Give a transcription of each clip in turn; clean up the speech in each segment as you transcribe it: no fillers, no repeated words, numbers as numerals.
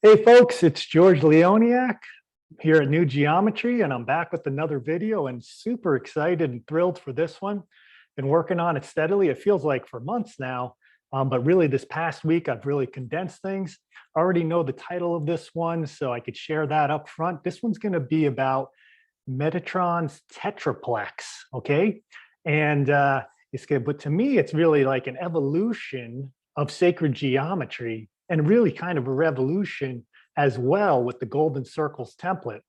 Hey folks, it's George Leoniak here at New Geometry, and I'm back with another video and super excited and thrilled for this one. Been working on it steadily. It feels like for months now, but really this past week, I've really condensed things. I already know the title of this one, so I could share that up front. This one's gonna be about Metatron's Tetraplex, okay? And it's good, but to me, it's really like an evolution of sacred geometry and really kind of a revolution as well with the golden circles template.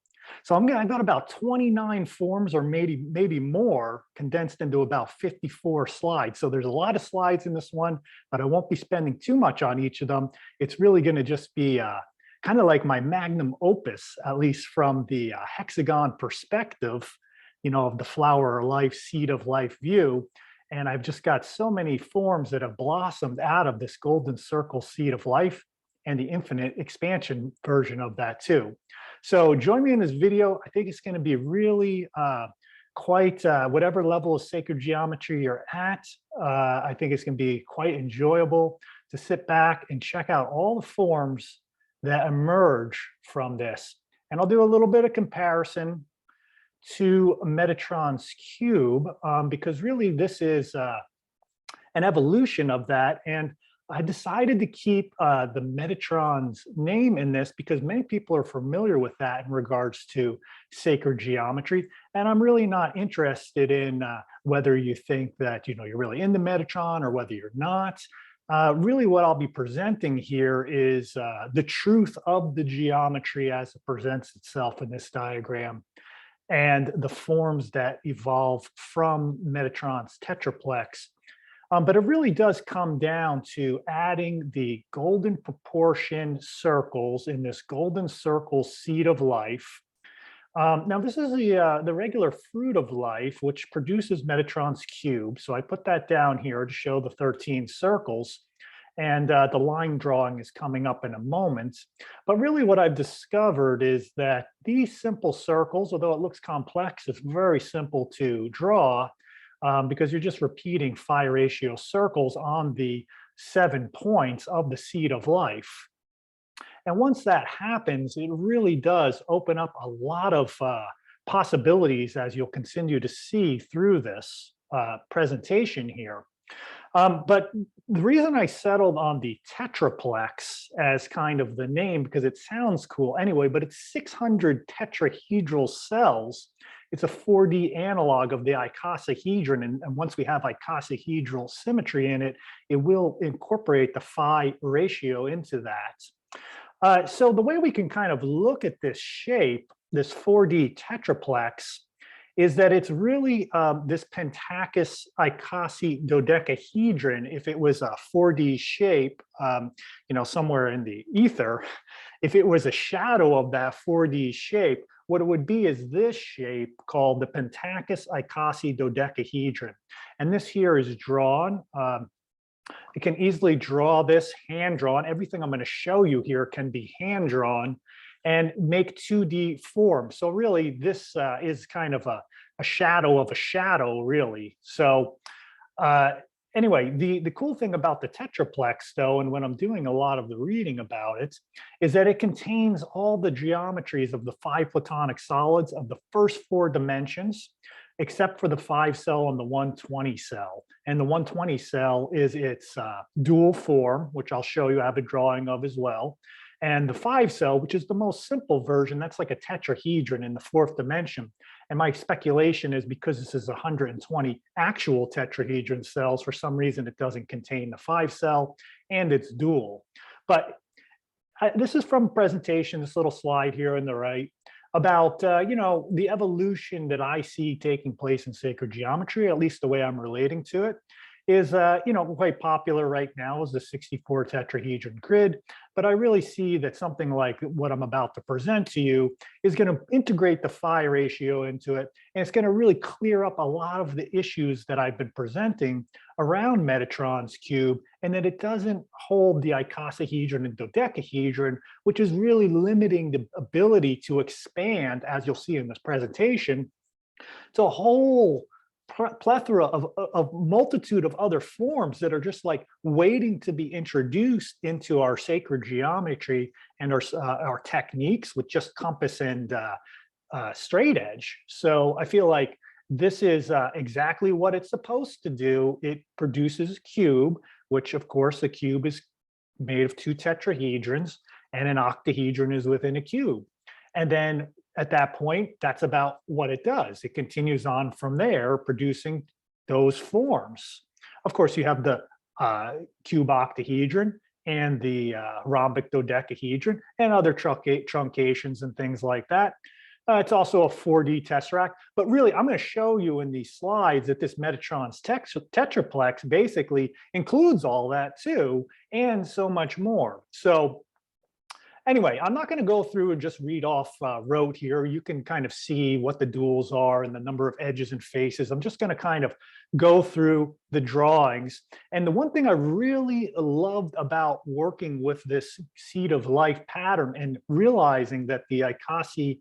So I've got about 29 forms or maybe more condensed into about 54 slides. So there's a lot of slides in this one, but I won't be spending too much on each of them. It's really going to just be kind of like my magnum opus, at least from the hexagon perspective, of the flower of life, seed of life view. And I've just got so many forms that have blossomed out of this golden circle seed of life and the infinite expansion version of that too. So join me in this video. I think it's going to be really quite whatever level of sacred geometry you're at. I think it's going to be quite enjoyable to sit back and check out all the forms that emerge from this. And I'll do a little bit of comparison to Metatron's cube, because really this is an evolution of that. And I decided to keep the Metatron's name in this because many people are familiar with that in regards to sacred geometry. And I'm really not interested in whether you think that you're really into Metatron or whether you're not. Really what I'll be presenting here is the truth of the geometry as it presents itself in this diagram, and the forms that evolve from Metatron's Tetraplex. But it really does come down to adding the golden proportion circles in this golden circle seed of life. Now, this is the regular fruit of life, which produces Metatron's cube. So I put that down here to show the 13 circles. And the line drawing is coming up in a moment. But really what I've discovered is that these simple circles, although it looks complex, it's very simple to draw because you're just repeating phi ratio circles on the 7 points of the seed of life. And once that happens, it really does open up a lot of possibilities, as you'll continue to see through this presentation here. But the reason I settled on the Tetraplex as kind of the name, because it sounds cool anyway, but it's 600 tetrahedral cells. It's a 4D analog of the icosahedron. And once we have icosahedral symmetry in it, it will incorporate the phi ratio into that. So the way we can kind of look at this shape, this 4D Tetraplex, is that it's really this Pentacus Icasi Dodecahedron. If it was a 4D shape, somewhere in the ether, if it was a shadow of that 4D shape, what it would be is this shape called the Pentacus Icasi Dodecahedron. And this here is drawn. You can easily draw this hand drawn. Everything I'm going to show you here can be hand drawn and make 2D form. So really, this is kind of a shadow of a shadow, really. So anyway, the cool thing about the Tetraplex, though, and when I'm doing a lot of the reading about it, is that it contains all the geometries of the 5 Platonic solids of the first 4 dimensions, except for the 5 cell and the 120 cell. And the 120 cell is its dual form, which I'll show you, I have a drawing of as well. And the 5 cell, which is the most simple version, that's like a tetrahedron in the 4th dimension. And my speculation is because this is 120 actual tetrahedron cells, for some reason it doesn't contain the 5 cell and it's dual. But this is from a presentation, this little slide here on the right, about the evolution that I see taking place in sacred geometry, at least the way I'm relating to it, is quite popular right now is the 64 tetrahedron grid. But I really see that something like what I'm about to present to you is going to integrate the phi ratio into it. And it's going to really clear up a lot of the issues that I've been presenting around Metatron's cube, and that it doesn't hold the icosahedron and dodecahedron, which is really limiting the ability to expand, as you'll see in this presentation, to a whole plethora of multitude of other forms that are just like waiting to be introduced into our sacred geometry and our techniques with just compass and straight edge. So I feel like this is exactly what it's supposed to do. It produces a cube, which of course the cube is made of two tetrahedrons, and an octahedron is within a cube. And then at that point, that's about what it does. It continues on from there, producing those forms. Of course, you have the cube octahedron and the rhombic dodecahedron and other truncations and things like that. It's also a 4D tesseract, but really I'm going to show you in these slides that this Metatron's Tetraplex basically includes all that too, and so much more. So anyway, I'm not going to go through and just read off rote here. You can kind of see what the duals are and the number of edges and faces. I'm just going to kind of go through the drawings. And the one thing I really loved about working with this seed of life pattern and realizing that the Icasi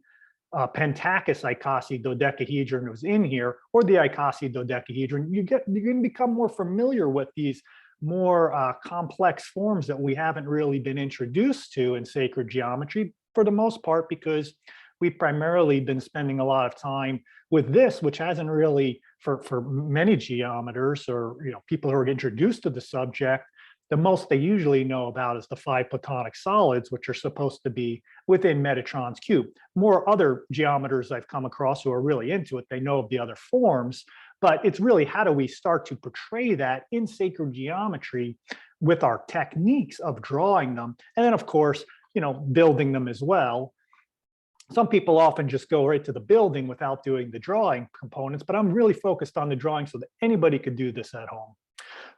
Pentakis Icasi Dodecahedron was in here, or the Icasi Dodecahedron, you can become more familiar with these more complex forms that we haven't really been introduced to in sacred geometry, for the most part, because we've primarily been spending a lot of time with this, which hasn't really, for many geometers or people who are introduced to the subject, the most they usually know about is the 5 Platonic solids, which are supposed to be within Metatron's cube. More other geometers I've come across who are really into it, they know of the other forms, but it's really how do we start to portray that in sacred geometry with our techniques of drawing them, and then of course, building them as well. Some people often just go right to the building without doing the drawing components, but I'm really focused on the drawing so that anybody could do this at home.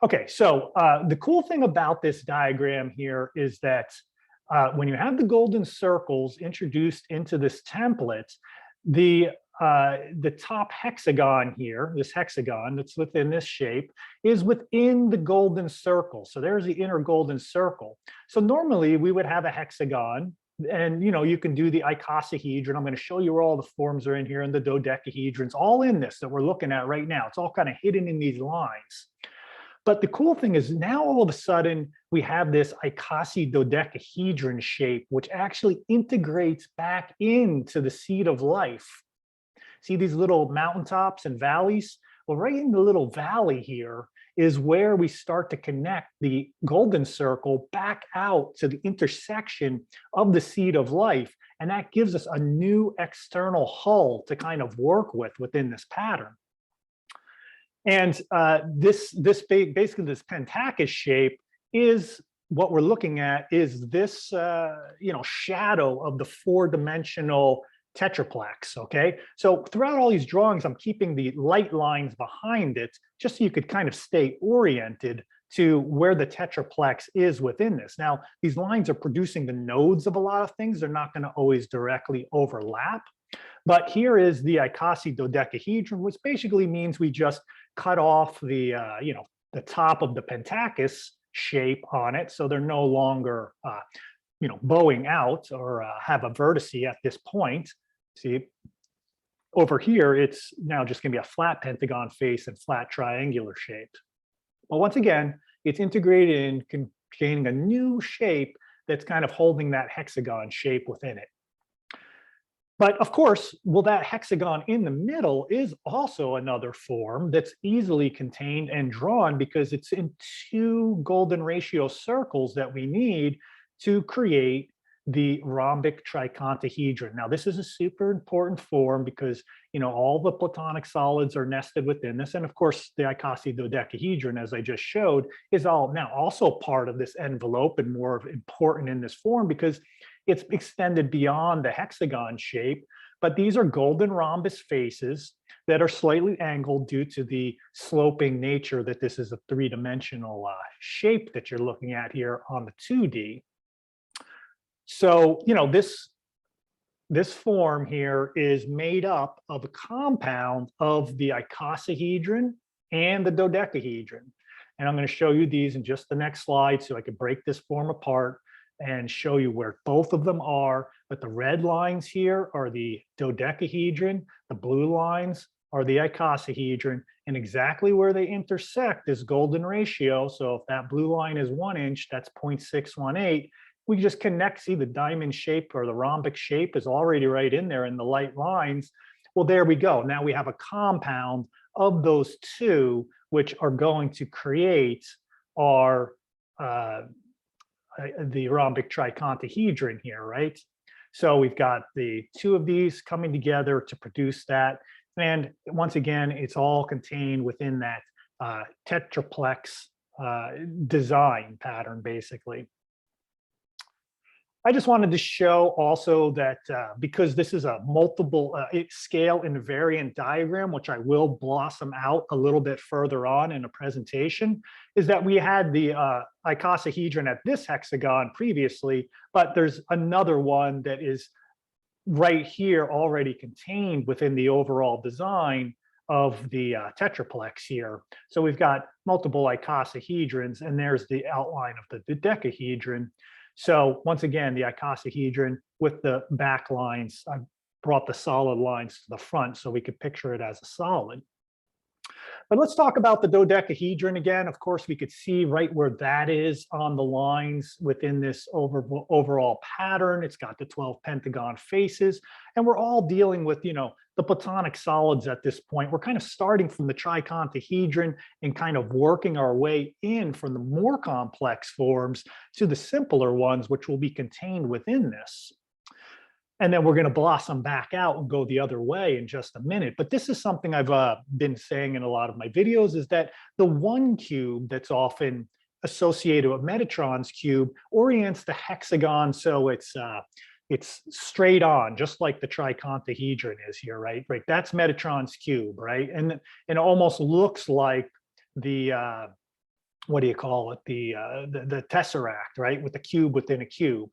Okay, so the cool thing about this diagram here is that when you have the golden circles introduced into this template, the top hexagon here, this hexagon that's within this shape, is within the golden circle. So there's the inner golden circle. So normally we would have a hexagon, and you can do the icosahedron. I'm going to show you where all the forms are in here, and the dodecahedrons, all in this that we're looking at right now. It's all kind of hidden in these lines. But the cool thing is now all of a sudden we have this Icasi Dodecahedron shape, which actually integrates back into the seed of life. See these little mountaintops and valleys? Well, right in the little valley here is where we start to connect the golden circle back out to the intersection of the seed of life. And that gives us a new external hull to kind of work with within this pattern. And basically this Pentakis shape is what we're looking at is this shadow of the 4-dimensional Tetraplex. Okay, so throughout all these drawings, I'm keeping the light lines behind it just so you could kind of stay oriented to where the Tetraplex is within this. Now, these lines are producing the nodes of a lot of things. They're not going to always directly overlap. But here is the Icasi Dodecahedron, which basically means we just cut off the the top of the Pentakis shape on it, so they're no longer bowing out or have a vertice at this point. See, over here it's now just going to be a flat pentagon face and flat triangular shape. But once again, it's integrated in containing a new shape that's kind of holding that hexagon shape within it. But of course, well, that hexagon in the middle is also another form that's easily contained and drawn because it's in 2 golden ratio circles that we need to create the Rhombic Tricontahedron. Now, this is a super important form because, all the Platonic solids are nested within this. And of course, the Icasi Dodecahedron, as I just showed, is now also part of this envelope and more important in this form because it's extended beyond the hexagon shape. But these are golden rhombus faces that are slightly angled due to the sloping nature that this is a 3-dimensional shape that you're looking at here on the 2D. So, this form here is made up of a compound of the icosahedron and the dodecahedron. And I'm going to show you these in just the next slide so I can break this form apart and show you where both of them are. But the red lines here are the dodecahedron, the blue lines are the icosahedron, and exactly where they intersect is golden ratio. So if that blue line is 1 inch, that's 0.618. We just connect, see the diamond shape or the rhombic shape is already right in there in the light lines. Well, there we go. Now we have a compound of those two, which are going to create our the rhombic tricontahedron here, right? So we've got the two of these coming together to produce that. And once again, it's all contained within that tetraplex design pattern, basically. I just wanted to show also that because this is a multiple scale invariant diagram, which I will blossom out a little bit further on in a presentation, is that we had the icosahedron at this hexagon previously, but there's another one that is right here already contained within the overall design of the tetraplex here. So we've got multiple icosahedrons, and there's the outline of the dodecahedron. So once again, the icosahedron with the back lines, I brought the solid lines to the front so we could picture it as a solid. But let's talk about the dodecahedron again. Of course, we could see right where that is on the lines within this overall pattern. It's got the 12 pentagon faces, and we're all dealing with, you know, the Platonic solids at this point. We're kind of starting from the tricontahedron and kind of working our way in from the more complex forms to the simpler ones, which will be contained within this. And then we're going to blossom back out and go the other way in just a minute. But this is something I've been saying in a lot of my videos, is that the one cube that's often associated with Metatron's cube orients the hexagon so it's straight on, just like the tricontahedron is here, right? Right. That's Metatron's cube, right? And it almost looks like the what do you call it? The tesseract, right? With the cube within a cube.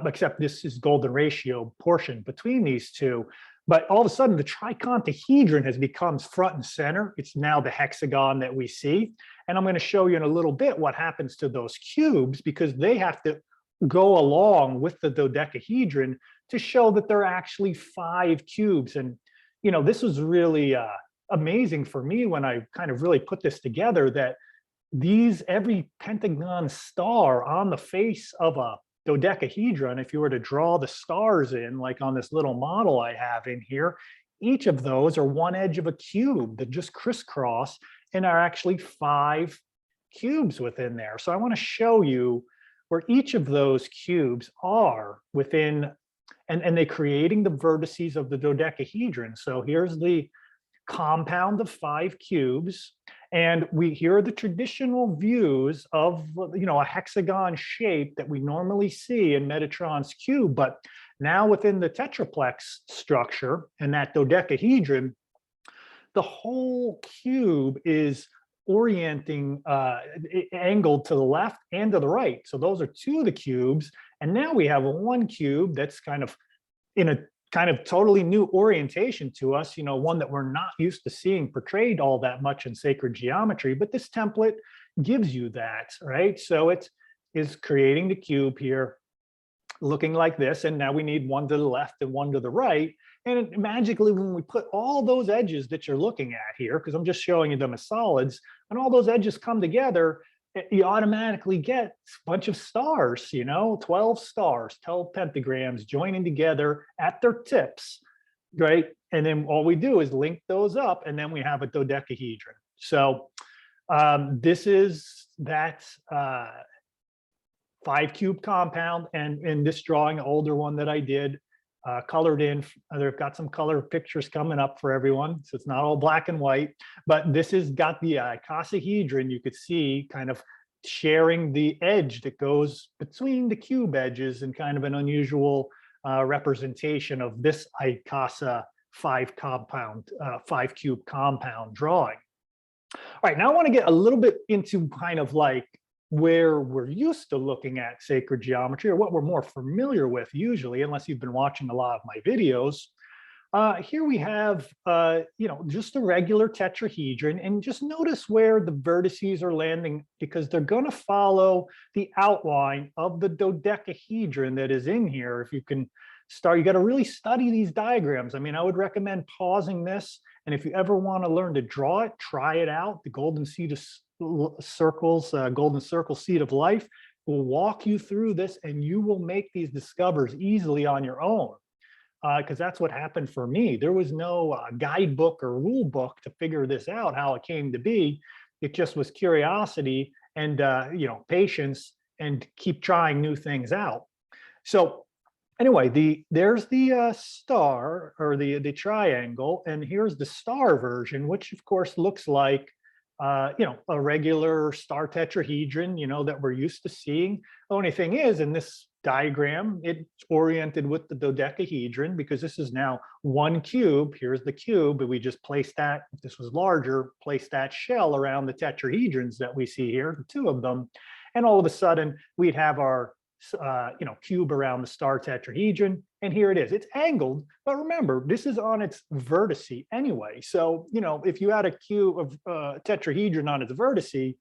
Except this is golden ratio portion between these two. But all of a sudden, the tricontahedron has become front and center. It's now the hexagon that we see. And I'm going to show you in a little bit what happens to those cubes, because they have to go along with the dodecahedron to show that there are actually 5 cubes. And, you know, this was really amazing for me when I kind of really put this together, that every pentagon star on the face of a dodecahedron, if you were to draw the stars in, like on this little model I have in here, each of those are one edge of a cube that just crisscross and are actually 5 cubes within there. So I want to show you where each of those cubes are within, and they're creating the vertices of the dodecahedron. So here's the compound of 5 cubes. And here are the traditional views of, you know, a hexagon shape that we normally see in Metatron's cube. But now within the tetraplex structure and that dodecahedron, the whole cube is orienting, angled to the left and to the right. So those are 2 of the cubes. And now we have one cube that's kind of in a kind of totally new orientation to us, you know, one that we're not used to seeing portrayed all that much in sacred geometry, but this template gives you that, right? So it is creating the cube here looking like this, and now we need one to the left and one to the right. And magically, when we put all those edges that you're looking at here, because I'm just showing you them as solids, and all those edges come together, you automatically get a bunch of stars, you know, 12 stars, 12 pentagrams joining together at their tips, right? And then all we do is link those up, and then we have a dodecahedron. So this is that 5 cube compound, and in this drawing, an older one that I did, colored in. They've got some color pictures coming up for everyone, so it's not all black and white. But this has got the icosahedron. You could see kind of sharing the edge that goes between the cube edges, and kind of an unusual representation of this Icasa 5 cube compound drawing. All right, now I want to get a little bit into kind of like where we're used to looking at sacred geometry, or what we're more familiar with usually, unless you've been watching a lot of my videos. Here we have, you know, just a regular tetrahedron, and just notice where the vertices are landing, because they're going to follow the outline of the dodecahedron that is in here. If you can start, you got to really study these diagrams. I mean, I would recommend pausing this And if you ever want to learn to draw it, try it out. The golden seed of circles, golden circle seed of life will walk you through this, and you will make these discoveries easily on your own. Because that's what happened for me. There was no guidebook or rule book to figure this out, how it came to be. It just was curiosity and patience, and keep trying new things out. So anyway, there's the star, or the triangle, and here's the star version, which of course looks like a regular star tetrahedron, that we're used to seeing. The only thing is, in this diagram, it's oriented with the dodecahedron, because this is now one cube. Here's the cube, and we just place that, if this was larger, place that shell around the tetrahedrons that we see here, the two of them, and all of a sudden we'd have our cube around the star tetrahedron, and here it is. It's angled, but remember, this is on its vertice anyway. So, if you had a cube of tetrahedron on its vertice,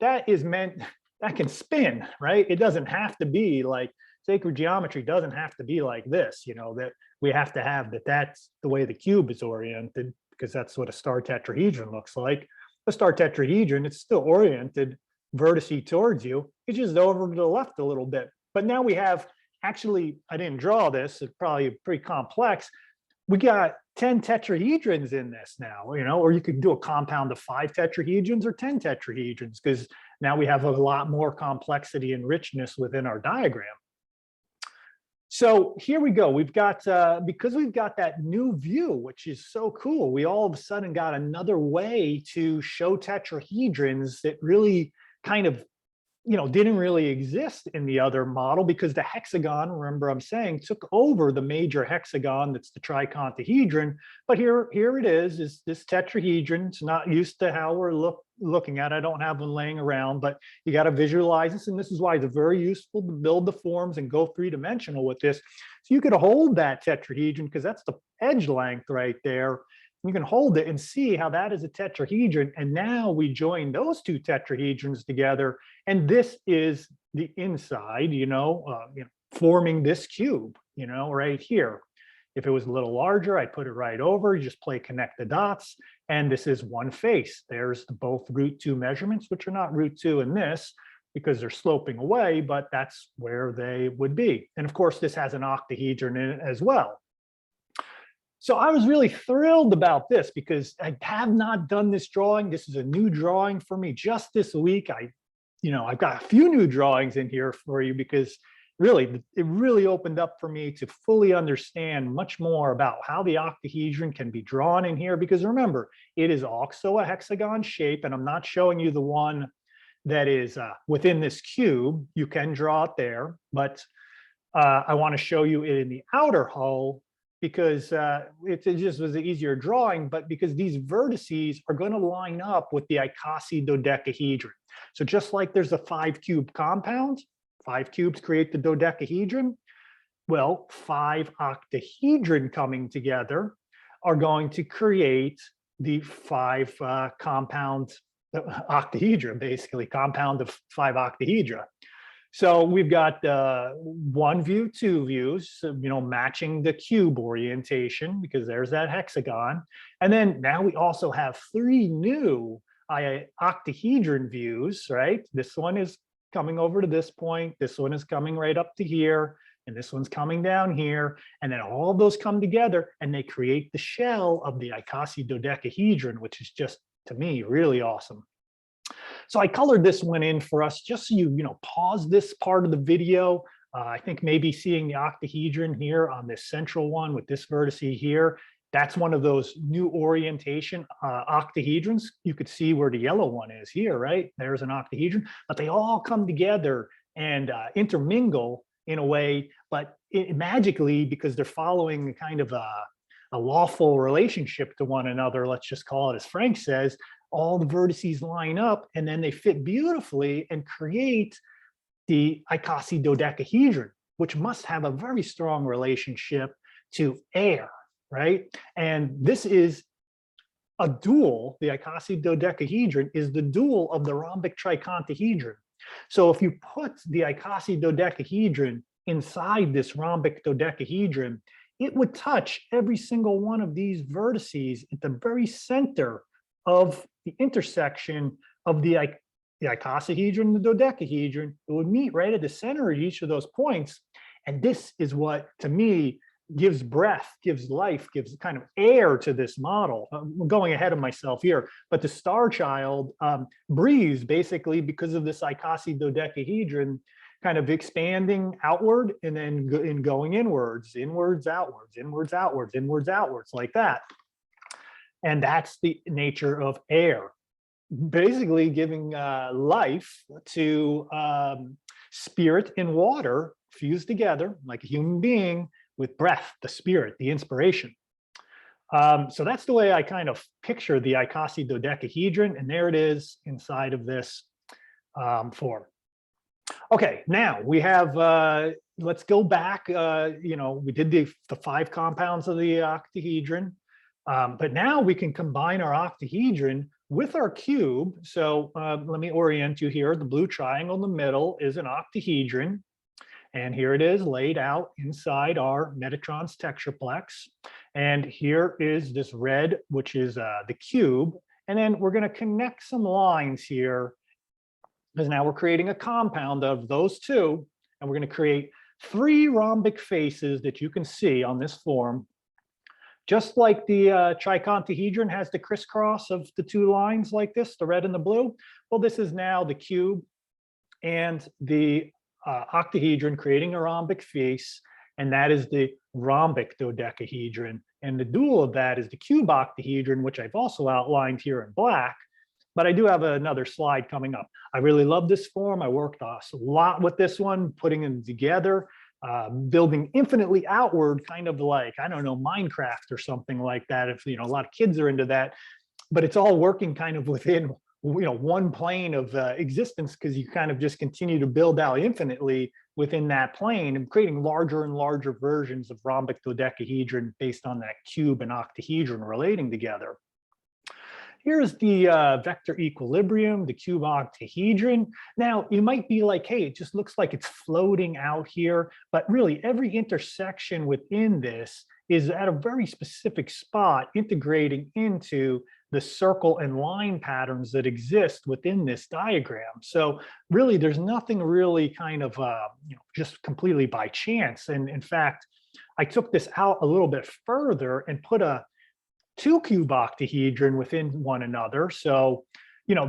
that is meant, that can spin, right? It doesn't have to be like, sacred geometry doesn't have to be like this, that we have to have that's the way the cube is oriented, because that's what a star tetrahedron looks like. A star tetrahedron, it's still oriented vertice towards you. It's just over to the left a little bit. But now we have, actually, I didn't draw this, it's probably pretty complex. We got 10 tetrahedrons in this now, or you could do a compound of 5 tetrahedrons or 10 tetrahedrons, because now we have a lot more complexity and richness within our diagram. So here we go. We've got, because we've got that new view, which is so cool, we all of a sudden got another way to show tetrahedrons that really kind of, didn't really exist in the other model, because the hexagon, remember I'm saying, took over the major hexagon, that's the tricontahedron. But here it is this tetrahedron. It's not used to how we're looking at it. I don't have them laying around, but you got to visualize this, and this is why it's very useful to build the forms and go three-dimensional with this. So you could hold that tetrahedron, because that's the edge length right there. You can hold it and see how that is a tetrahedron. And now we join those two tetrahedrons together, and this is the inside, forming this cube, right here. If it was a little larger, I'd put it right over, you just connect the dots, and this is one face. There's both √2 measurements, which are not √2 in this, because they're sloping away, but that's where they would be. And of course, this has an octahedron in it as well. So I was really thrilled about this, because I have not done this drawing. This is a new drawing for me just this week. I've got a few new drawings in here for you, because really, it really opened up for me to fully understand much more about how the octahedron can be drawn in here. Because remember, it is also a hexagon shape, and I'm not showing you the one that is within this cube. You can draw it there, but I want to show you it in the outer hull, because it just was an easier drawing, but because these vertices are going to line up with the Icasi Dodecahedron. So just like there's a 5-cube compound, 5 cubes create the dodecahedron. Well, 5 octahedron coming together are going to create the 5 compound octahedra, basically compound of 5 octahedra. So we've got one view, 2 views, matching the cube orientation, because there's that hexagon. And then now we also have 3 new octahedron views, right? This one is coming over to this point, this one is coming right up to here, and this one's coming down here. And then all those come together and they create the shell of the Icasi Dodecahedron, which is just, to me, really awesome. So I colored this one in for us, just so you pause this part of the video. I think maybe seeing the octahedron here on this central one with this vertice here, that's one of those new orientation octahedrons. You could see where the yellow one is here, right? There's an octahedron, but they all come together and intermingle in a way, but magically, because they're following kind of a lawful relationship to one another, let's just call it, as Frank says, all the vertices line up, and then they fit beautifully and create the Icasi Dodecahedron, which must have a very strong relationship to air, right? And this is a dual. The Icasi Dodecahedron is the dual of the Rhombic Tricontahedron. So if you put the Icasi Dodecahedron inside this Rhombic Dodecahedron, it would touch every single one of these vertices at the very center of the intersection of the icosahedron and the dodecahedron. It would meet right at the center of each of those points. And this is what, to me, gives breath, gives life, gives kind of air to this model. I'm going ahead of myself here, but the star child breathes basically because of this Icasi Dodecahedron kind of expanding outward and then going inwards, inwards, outwards, inwards, outwards, inwards, outwards, like that. And that's the nature of air, basically giving life to spirit and water fused together like a human being with breath, the spirit, the inspiration. So that's the way I kind of picture the Icasi Dodecahedron, and there it is inside of this form. Okay, now we have, let's go back, we did the 5 compounds of the octahedron, but now we can combine our octahedron with our cube. So let me orient you here. The blue triangle in the middle is an octahedron. And here it is laid out inside our Metatron's tetraplex. And here is this red, which is the cube. And then we're going to connect some lines here, because now we're creating a compound of those two. And we're going to create 3 rhombic faces that you can see on this form. Just like the tricontahedron has the crisscross of the 2 lines like this, the red and the blue. Well, this is now the cube and the octahedron creating a rhombic face, and that is the rhombic dodecahedron. And the dual of that is the cube octahedron, which I've also outlined here in black, but I do have another slide coming up. I really love this form. I worked a lot with this one, putting them together, building infinitely outward, kind of like, I don't know, Minecraft or something like that, if a lot of kids are into that, but it's all working kind of within one plane of existence, because you kind of just continue to build out infinitely within that plane and creating larger and larger versions of rhombic dodecahedron based on that cube and octahedron relating together. Here's the vector equilibrium, the cube octahedron. Now, you might be like, hey, it just looks like it's floating out here, but really every intersection within this is at a very specific spot integrating into the circle and line patterns that exist within this diagram. So really, there's nothing really kind of just completely by chance. And in fact, I took this out a little bit further and put a 2 cube octahedron within one another. So,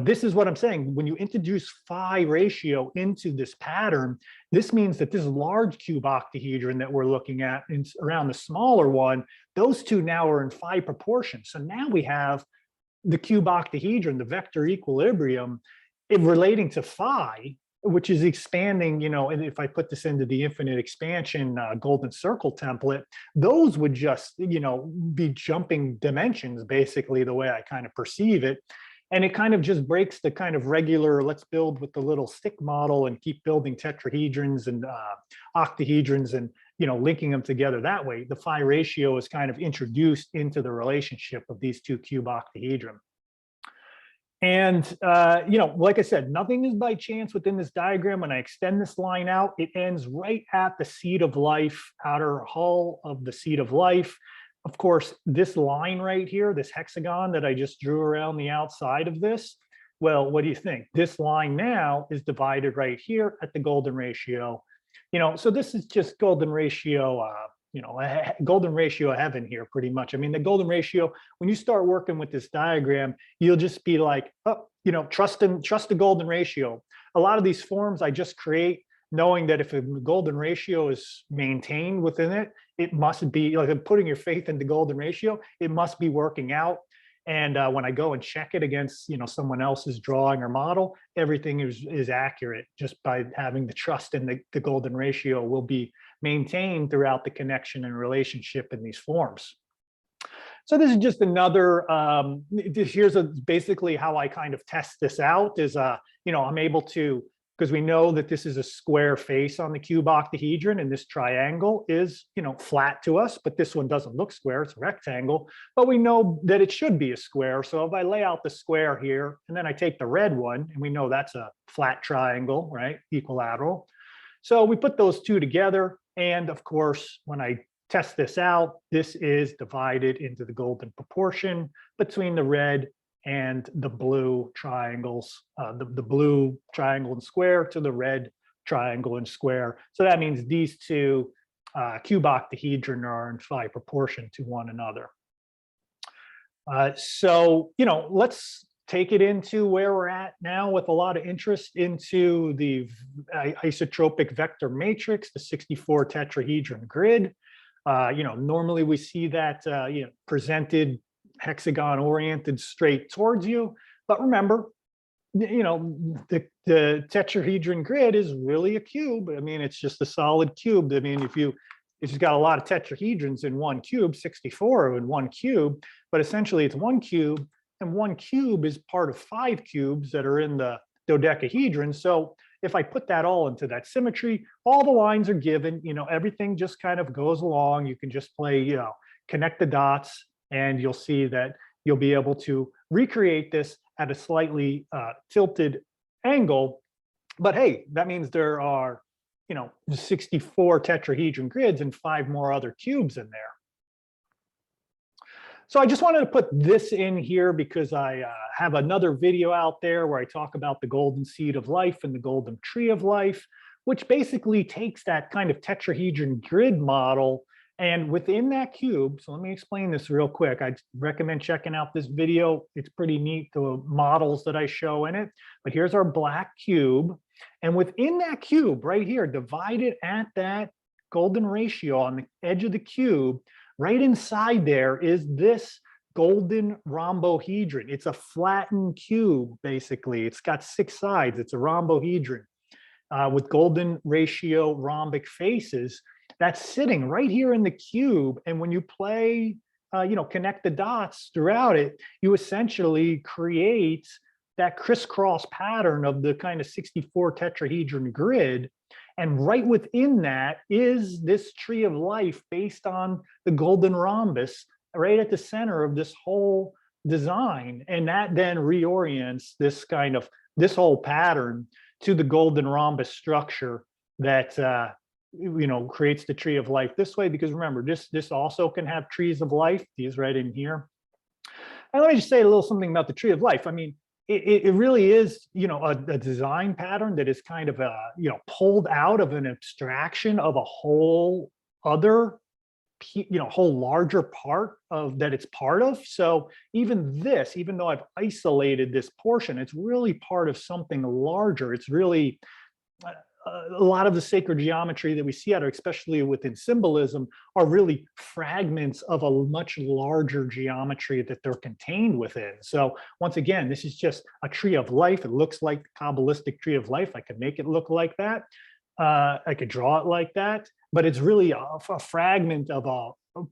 this is what I'm saying. When you introduce phi ratio into this pattern, this means that this large cube octahedron that we're looking at around the smaller one, those two now are in phi proportion. So now we have the cube octahedron, the vector equilibrium, relating to phi, which is expanding, and if I put this into the infinite expansion golden circle template, those would just, be jumping dimensions, basically, the way I kind of perceive it. And it kind of just breaks the kind of regular, let's build with the little stick model and keep building tetrahedrons and octahedrons and, linking them together that way. The phi ratio is kind of introduced into the relationship of these 2 cube octahedron. And, like I said, nothing is by chance within this diagram. When I extend this line out, it ends right at the seed of life, outer hull of the seed of life. Of course, this line right here, this hexagon that I just drew around the outside of this, well, what do you think? This line now is divided right here at the golden ratio. So this is just golden ratio, golden ratio of heaven here, pretty much. I mean, the golden ratio, when you start working with this diagram, you'll just be like, oh, trust the golden ratio. A lot of these forms I just create knowing that if a golden ratio is maintained within it, it must be like putting your faith in the golden ratio, it must be working out. And when I go and check it against, someone else's drawing or model, everything is accurate just by having the trust in the golden ratio will be maintained throughout the connection and relationship in these forms. So this is just another, here's basically how I kind of test this out is, I'm able to, because we know that this is a square face on the cube octahedron and this triangle is, flat to us, but this one doesn't look square, it's a rectangle, but we know that it should be a square. So if I lay out the square here and then I take the red one and we know that's a flat triangle, right? Equilateral. So we put those two together. And of course, when I test this out. This is divided into the golden proportion between the red and the blue triangles, the blue triangle and square to the red triangle and square. So that means these two cube octahedron are in phi proportion to one another. So, let's take it into where we're at now with a lot of interest into the isotropic vector matrix, the 64 tetrahedron grid. Normally we see that presented hexagon oriented straight towards you, but remember, the tetrahedron grid is really a cube. I mean, it's just a solid cube. I mean, if you've got a lot of tetrahedrons in one cube, 64 in one cube, but essentially it's one cube, and one cube is part of 5 cubes that are in the dodecahedron. So if I put that all into that symmetry, all the lines are given, everything just kind of goes along. You can just play, connect the dots, and you'll see that you'll be able to recreate this at a slightly tilted angle. But hey, that means there are, 64 tetrahedron grids and 5 more other cubes in there. So I just wanted to put this in here because I have another video out there where I talk about the golden seed of life and the golden tree of life, which basically takes that kind of tetrahedron grid model. And within that cube, so let me explain this real quick. I recommend checking out this video. It's pretty neat, the models that I show in it. But here's our black cube. And within that cube right here, divided at that golden ratio on the edge of the cube, right inside there is this golden rhombohedron. It's a flattened cube, basically. It's got 6 sides. It's a rhombohedron with golden ratio rhombic faces. That's sitting right here in the cube. And when you play, connect the dots throughout it, you essentially create that crisscross pattern of the kind of 64 tetrahedron grid. And right within that is this tree of life based on the golden rhombus right at the center of this whole design. And that then reorients this whole pattern to the golden rhombus structure that creates the tree of life this way. Because remember, this also can have trees of life, these right in here. And let me just say a little something about the tree of life. I mean, it really is, a design pattern that is kind of, pulled out of an abstraction of a whole other, whole larger part of that it's part of. So even though I've isolated this portion, it's really part of something larger. It's really a lot of the sacred geometry that we see out there, especially within symbolism, are really fragments of a much larger geometry that they're contained within. So once again, this is just a tree of life. It looks like the Kabbalistic tree of life. I could make it look like that. I could draw it like that, but it's really a fragment of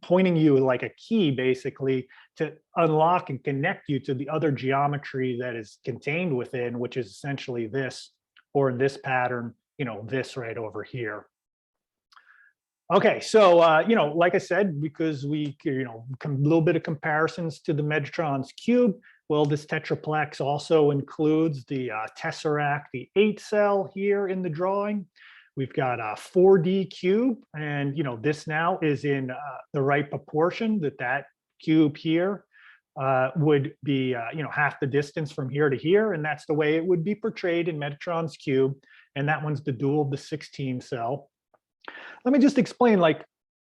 pointing you like a key, basically, to unlock and connect you to the other geometry that is contained within, which is essentially this, or in this pattern, this right over here. Okay, so, like I said, because we, a little bit of comparisons to the Metatron's cube, well, this Tetraplex also includes the Tesseract, the 8 cell here in the drawing. We've got a 4D cube, and, this now is in the right proportion that cube here would be, half the distance from here to here, and that's the way it would be portrayed in Metatron's cube. And that one's the dual of the 16 cell. Let me just explain,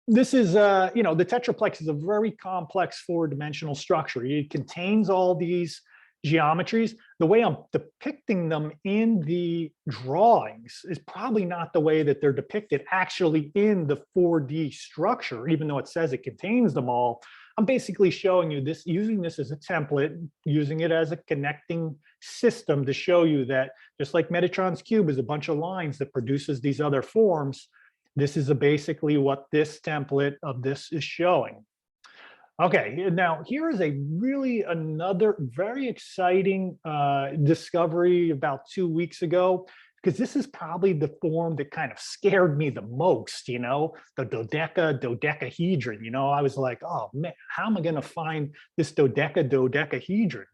this is, the Tetraplex is a very complex 4-dimensional structure. It contains all these geometries. The way I'm depicting them in the drawings is probably not the way that they're depicted actually in the 4D structure, even though it says it contains them all. I'm basically showing you this, using this as a template, using it as a connecting system to show you that just like Metatron's cube is a bunch of lines that produces these other forms, this is basically what this template of this is showing. Okay, now here is another very exciting discovery about 2 weeks ago, because this is probably the form that kind of scared me the most, the Dodeca Dodecahedron. I was like, oh man, how am I going to find this Dodeca Dodecahedron?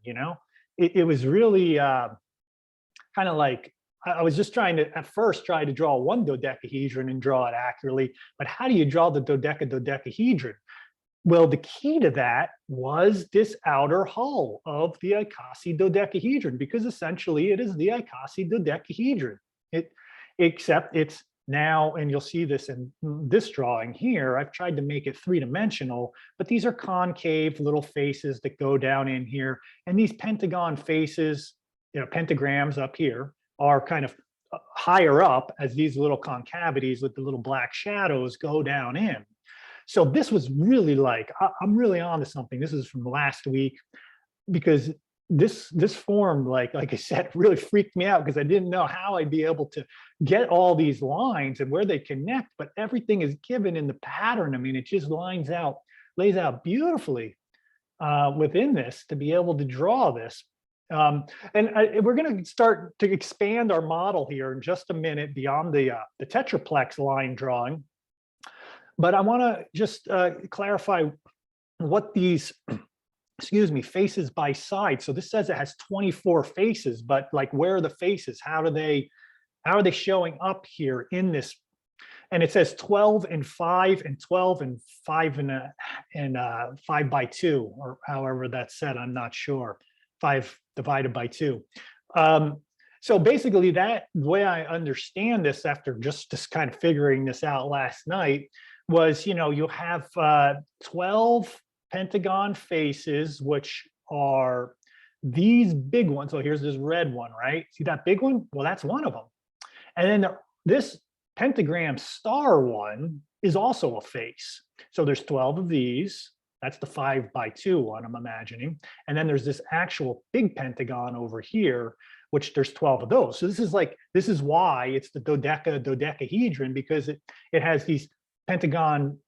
It was really kind of like I was just trying to, at first, try to draw one dodecahedron and draw it accurately, but how do you draw the Dodeca Dodecahedron? Well, the key to that was this outer hull of the Icasi Dodecahedron, because essentially it is the Icasi Dodecahedron. Except it's now, and you'll see this in this drawing here, I've tried to make it three-dimensional, but these are concave little faces that go down in here. And these pentagon faces, pentagrams up here, are kind of higher up as these little concavities with the little black shadows go down in. So this was really like, I'm really on to something. This is from last week, because this form, like I said, really freaked me out because I didn't know how I'd be able to get all these lines and where they connect, but everything is given in the pattern. I mean, it just lays out beautifully within this to be able to draw this. We're going to start to expand our model here in just a minute beyond the Tetraplex line drawing. But I want to just clarify what these, faces by side. So this says it has 24 faces, but like, where are the faces? How are they showing up here in this? And it says 12 and 5 and 12 and 5 and 5 by 2, or however that's said, I'm not sure. 5 divided by 2. So basically, that the way I understand this, after just kind of figuring this out last night, was, you have 12 pentagon faces, which are these big ones. So here's this red one, right? See that big one? Well, that's one of them. And then this pentagram star one is also a face. So there's 12 of these. That's the 5 by 2 one, I'm imagining. And then there's this actual big pentagon over here, which there's 12 of those. So this is why it's the Dodeca Dodecahedron, because it has these pentagram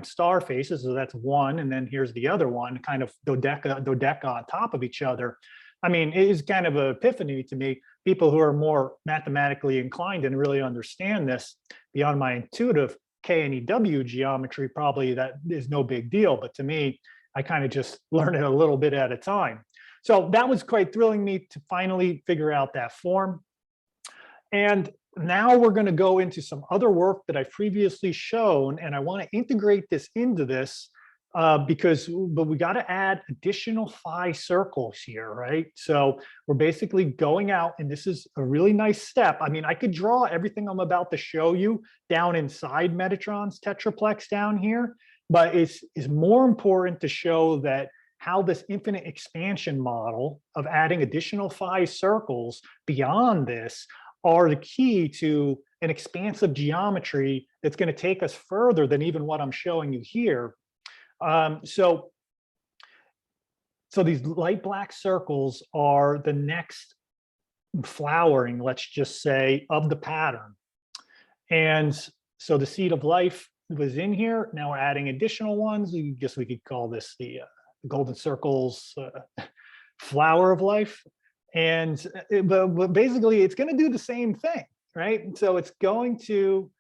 star faces. So that's one, and then here's the other one, kind of dodeca on top of each other. I mean, it is kind of an epiphany to me. People who are more mathematically inclined and really understand this beyond my intuitive K and EW geometry, probably that is no big deal. But to me, I kind of just learn it a little bit at a time. So that was quite thrilling me to finally figure out that form. And now we're going to go into some other work that I've previously shown, and I want to integrate this into this but we got to add additional phi circles here, right? So we're basically going out, and this is a really nice step. I mean, I could draw everything I'm about to show you down inside Metatron's Tetraplex down here, but it's more important to show that how this infinite expansion model of adding additional phi circles beyond this are the key to an expansive geometry that's going to take us further than even what I'm showing you here. So these light black circles are the next flowering, let's just say, of the pattern. And so the seed of life was in here. Now we're adding additional ones. I guess we could call this the golden circles flower of life. And but basically, it's going to do the same thing, right? So it's going to,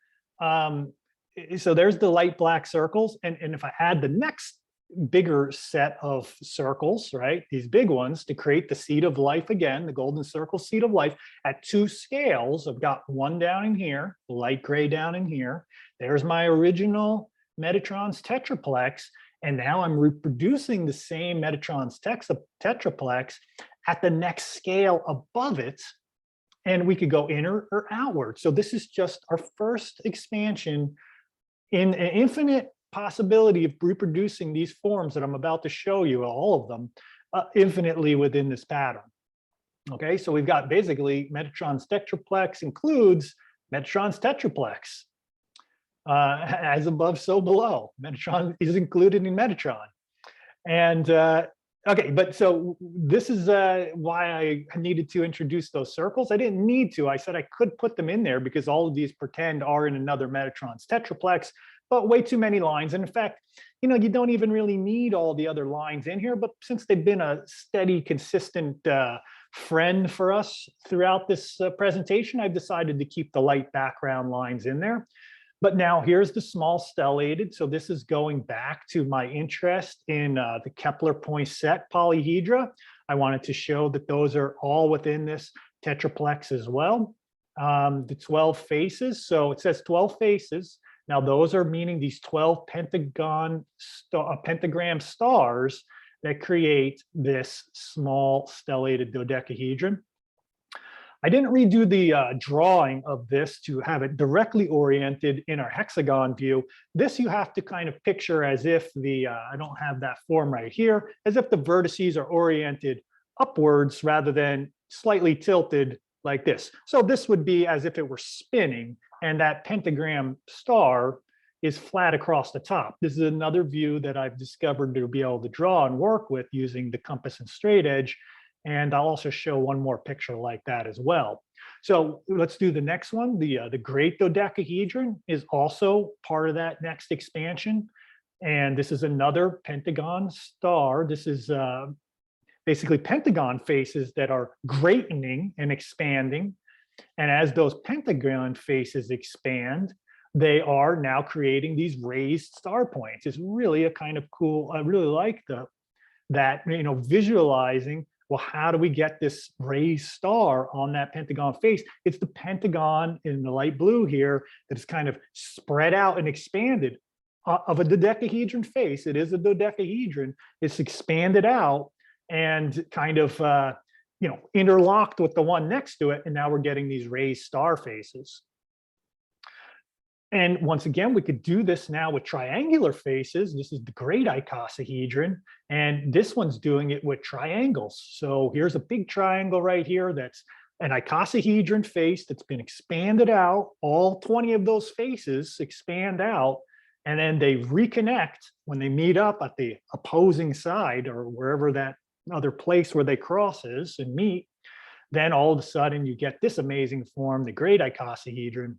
so there's the light black circles. And if I add the next bigger set of circles, right, these big ones, to create the seed of life again, the golden circle seed of life at 2 scales. I've got one down in here, the light gray down in here. There's my original Metatron's Tetraplex. And now I'm reproducing the same Metatron's Tetraplex at the next scale above it. And we could go inner or outward. So this is just our first expansion in an infinite possibility of reproducing these forms that I'm about to show you, all of them, infinitely within this pattern. Okay, so we've got basically Metatron's Tetraplex includes Metatron's Tetraplex. As above, so below. Metatron is included in Metatron. And okay, but so this is why I needed to introduce those circles. I didn't need to. I said I could put them in there because all of these pretend are in another Metatron's Tetraplex, but way too many lines. And in fact, you know, you don't even really need all the other lines in here, but since they've been a steady, consistent friend for us throughout this presentation, I've decided to keep the light background lines in there. But now here's the small stellated. So this is going back to my interest in the Kepler-Poinsett polyhedra. I wanted to show that those are all within this tetraplex as well. The 12 faces, so it says 12 faces. Now those are meaning these 12 pentagram stars that create this small stellated dodecahedron. I didn't redo the drawing of this to have it directly oriented in our hexagon view. This you have to kind of picture as if the, I don't have that form right here, as if the vertices are oriented upwards rather than slightly tilted like this. So this would be as if it were spinning and that pentagram star is flat across the top. This is another view that I've discovered to be able to draw and work with using the compass and straight edge. And I'll also show one more picture like that as well. So let's do the next one. The great dodecahedron is also part of that next expansion. And this is another pentagon star. This is basically pentagon faces that are greatening and expanding. And as those pentagon faces expand, they are now creating these raised star points. It's really a kind of cool, I really like that, visualizing, well, how do we get this raised star on that pentagon face? It's the pentagon in the light blue here that is kind of spread out and expanded of a dodecahedron face. It is a dodecahedron. It's expanded out and kind of, interlocked with the one next to it. And now we're getting these raised star faces. And once again, we could do this now with triangular faces. This is the great icosahedron, and this one's doing it with triangles. So here's a big triangle right here that's an icosahedron face that's been expanded out. All 20 of those faces expand out, and then they reconnect when they meet up at the opposing side or wherever that other place where they cross is and meet. Then all of a sudden you get this amazing form, the great icosahedron.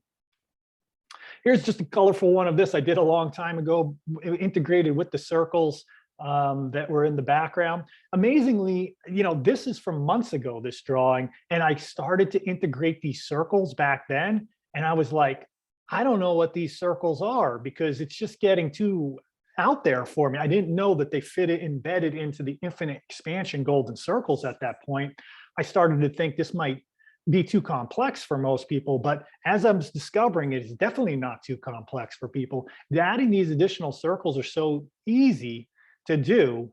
Here's just a colorful one of this I did a long time ago, integrated with the circles that were in the background. Amazingly, this is from months ago, this drawing, and I started to integrate these circles back then. And I was like, I don't know what these circles are because it's just getting too out there for me. I didn't know that they fit it embedded into the infinite expansion golden circles at that point. I started to think this might be too complex for most people, but as I'm discovering, it's definitely not too complex for people. Adding these additional circles are so easy to do.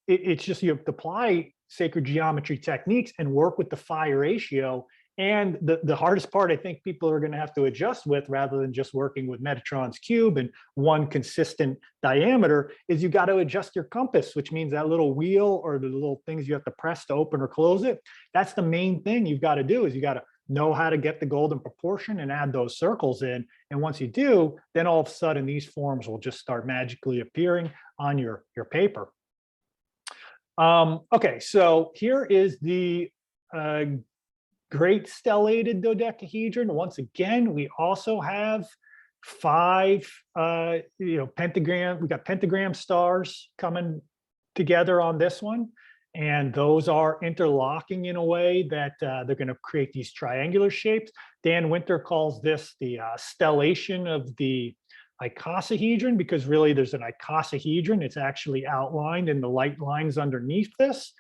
It's just you have to apply sacred geometry techniques and work with the phi ratio. And the hardest part I think people are going to have to adjust with, rather than just working with Metatron's cube and one consistent diameter, is you got to adjust your compass, which means that little wheel or the little things you have to press to open or close it. That's the main thing you've got to do, is you got to know how to get the golden proportion and add those circles in. And once you do, then all of a sudden these forms will just start magically appearing on your paper. Okay, so here is the great stellated dodecahedron. Once again, we also have 5 pentagram. We got pentagram stars coming together on this one, and those are interlocking in a way that they're going to create these triangular shapes. Dan Winter calls this the stellation of the icosahedron, because really there's an icosahedron. It's actually outlined in the light lines underneath this,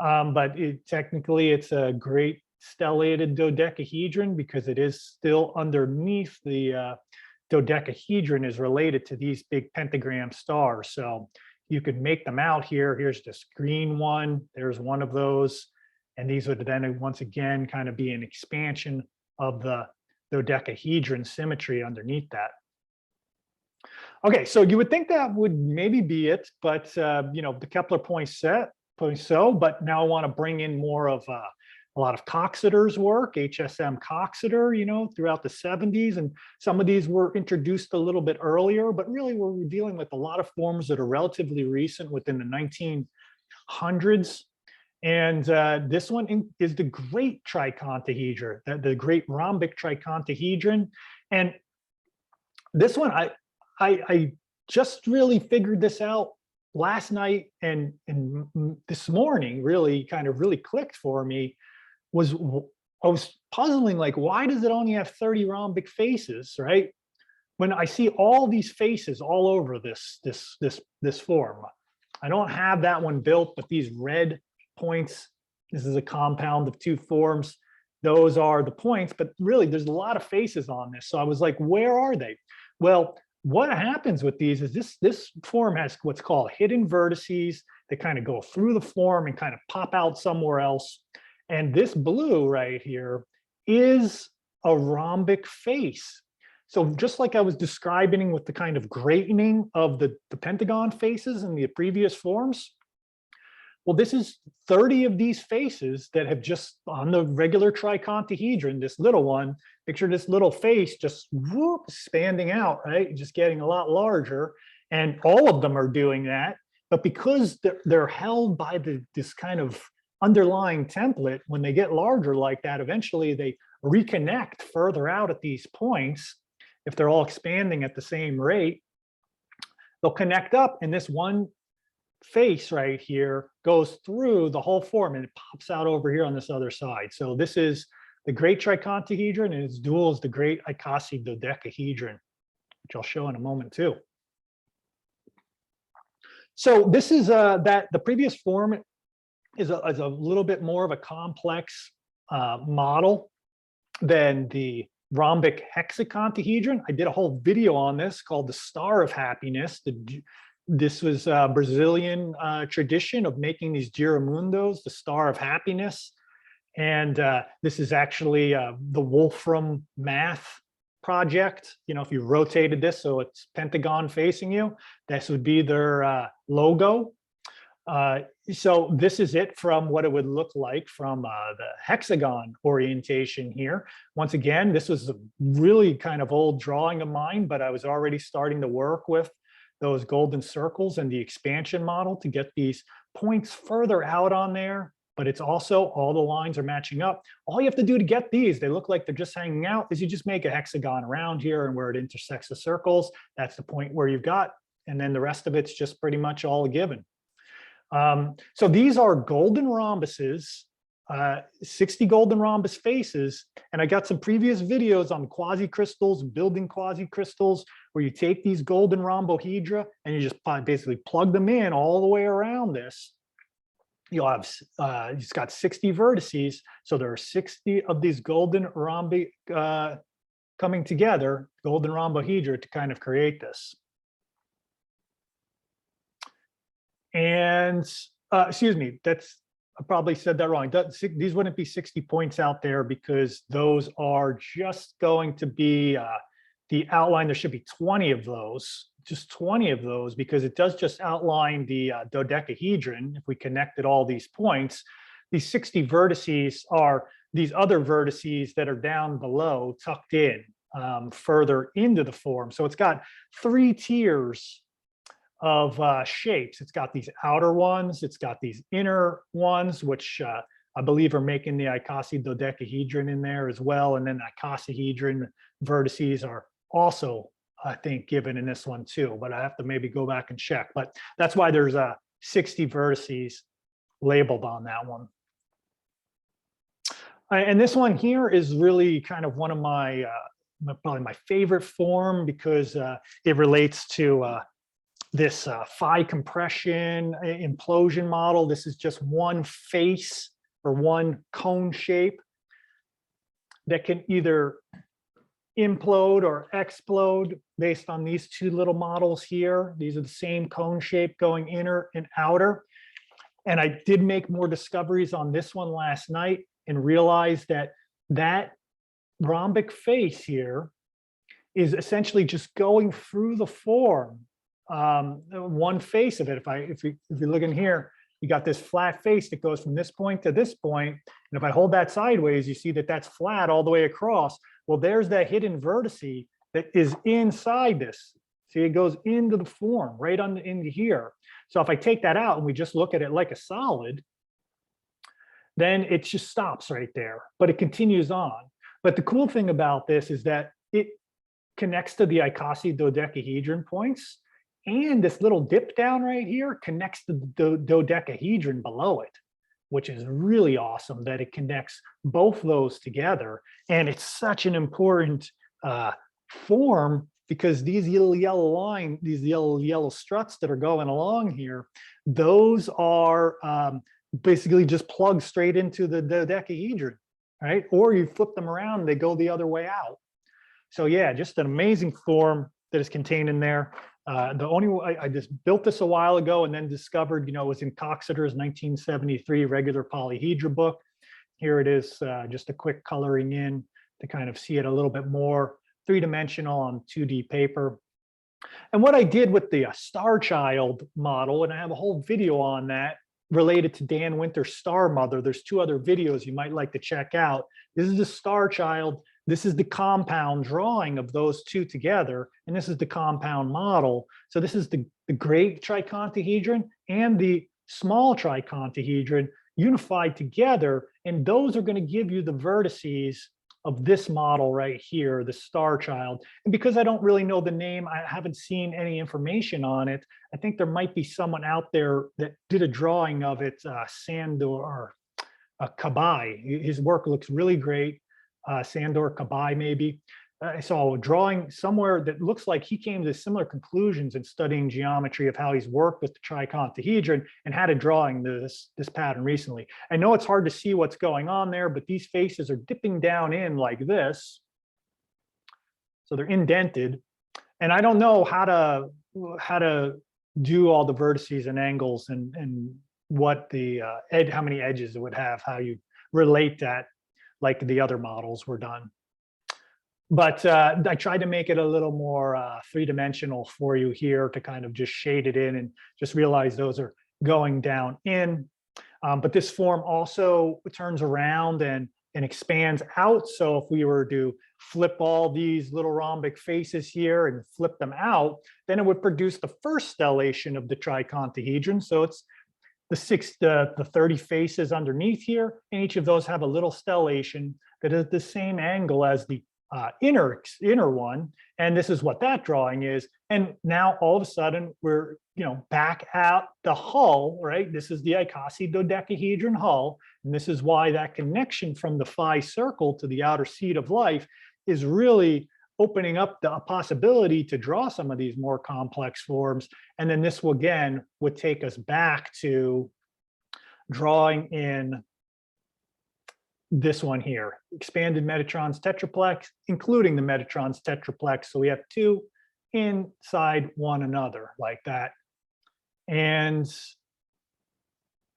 but technically it's a great stellated dodecahedron because it is still underneath the dodecahedron is related to these big pentagram stars. So you could make them out here. Here's this green one. There's one of those. And these would then once again kind of be an expansion of the dodecahedron symmetry underneath that. Okay, so you would think that would maybe be it, but the Kepler points so, but now I want to bring in more of a lot of Coxeter's work, HSM Coxeter, throughout the 70s. And some of these were introduced a little bit earlier, but really we're dealing with a lot of forms that are relatively recent within the 1900s. And this one is the great tricontahedron, the great rhombic tricontahedron. And this one, I just really figured this out last night and this morning, really clicked for me. I was puzzling, like, why does it only have 30 rhombic faces, right? When I see all these faces all over this form. I don't have that one built, but these red points, This is a compound of two forms. Those are the points, but really there's a lot of faces on this. So I was like, where are they? Well, what happens with these is this form has what's called hidden vertices that kind of go through the form and kind of pop out somewhere else. And this blue right here is a rhombic face. So just like I was describing with the kind of grating of the pentagon faces in the previous forms, well, this is 30 of these faces that have just, on the regular tricontahedron, this little one, picture this little face just whoop, expanding out, right? Just getting a lot larger. And all of them are doing that. But because they're held by this kind of underlying template, when they get larger like that, eventually they reconnect further out at these points. If they're all expanding at the same rate, they'll connect up, and this one face right here goes through the whole form and it pops out over here on this other side. So this is the great tricontahedron, and its dual is the great Icasi Dodecahedron, which I'll show in a moment too. So this is that the previous form is a little bit more of a complex model than the rhombic hexacontahedron. I did a whole video on this called the Star of Happiness. This was a Brazilian tradition of making these giramundos, the Star of Happiness. And this is actually the Wolfram math project. You know, if you rotated this so it's pentagon facing you, this would be their logo. So this is it from what it would look like from the hexagon orientation here. Once again, this was a really kind of old drawing of mine, but I was already starting to work with those golden circles and the expansion model to get these points further out on there. But it's also all the lines are matching up. All you have to do to get these, they look like they're just hanging out, is you just make a hexagon around here, and where it intersects the circles, that's the point where you've got, and then the rest of it's just pretty much all given. So these are golden rhombuses, 60 golden rhombus faces. And I got some previous videos on quasi-crystals, building quasi-crystals, where you take these golden rhombohedra and you just basically plug them in all the way around this. You'll have, it's got 60 vertices. So there are 60 of these golden rhombi coming together, golden rhombohedra, to kind of create this. And excuse me, I probably said that wrong. These wouldn't be 60 points out there, because those are just going to be the outline. There should be 20 of those, just 20 of those, because it does just outline the dodecahedron. If we connected all these points, these 60 vertices are these other vertices that are down below, tucked in further into the form. So it's got 3 tiers of shapes. It's got these outer ones, it's got these inner ones, which I believe are making the Icasi Dodecahedron in there as well. And then the Icosahedron vertices are also, I think, given in this one too, but I have to maybe go back and check. But that's why there's 60 vertices labeled on that one. And this one here is really kind of one of my, probably my favorite form, because it relates to this phi compression implosion model. This is just one face or one cone shape that can either implode or explode based on these two little models here. These are the same cone shape going inner and outer. And I did make more discoveries on this one last night and realized that that rhombic face here is essentially just going through the form. One face of it. If you look in here, you got this flat face that goes from this point to this point. And if I hold that sideways, you see that that's flat all the way across. Well, there's that hidden vertice that is inside this. See, it goes into the form right on into here. So if I take that out and we just look at it like a solid, then it just stops right there, but it continues on. But the cool thing about this is that it connects to the Icasi Dodecahedron points. And this little dip down right here connects to the dodecahedron below it, which is really awesome that it connects both those together. And it's such an important form, because these little yellow line, these yellow struts that are going along here, those are basically just plug straight into the dodecahedron, right? Or you flip them around, they go the other way out. So yeah, just an amazing form that is contained in there. The only I just built this a while ago and then discovered, it was in Coxeter's 1973 regular polyhedra book. Here it is, just a quick coloring in to kind of see it a little bit more three-dimensional on 2D paper. And what I did with the Star Child model, and I have a whole video on that related to Dan Winter's Star Mother. There's two other videos you might like to check out. This is the Star Child. This is the compound drawing of those two together, and this is the compound model. So this is the great tricontahedron and the small tricontahedron unified together, and those are going to give you the vertices of this model right here, the Star Child. And because I don't really know the name, I haven't seen any information on it. I think there might be someone out there that did a drawing of it, Sandor Kabai. His work looks really great. Sandor Kabai, maybe. I saw a drawing somewhere that looks like he came to similar conclusions in studying geometry of how he's worked with the tricontahedron and had a drawing this pattern recently. I know it's hard to see what's going on there, but these faces are dipping down in like this. So they're indented. And I don't know how to do all the vertices and angles and what the how many edges it would have, how you relate that like the other models were done. But I tried to make it a little more three-dimensional for you here to kind of just shade it in and just realize those are going down in. But this form also turns around and expands out. So if we were to flip all these little rhombic faces here and flip them out, then it would produce the first stellation of the tricontahedron. So it's the 30 faces underneath here, and each of those have a little stellation that is the same angle as the inner one, and this is what that drawing is. And now all of a sudden we're back at the hull, right? This is the Icasi Dodecahedron hull, and this is why that connection from the phi circle to the outer seat of life is really opening up the possibility to draw some of these more complex forms. And then this will again would take us back to drawing in this one here, expanded Metatron's tetraplex, including the Metatron's tetraplex. So we have two inside one another like that. And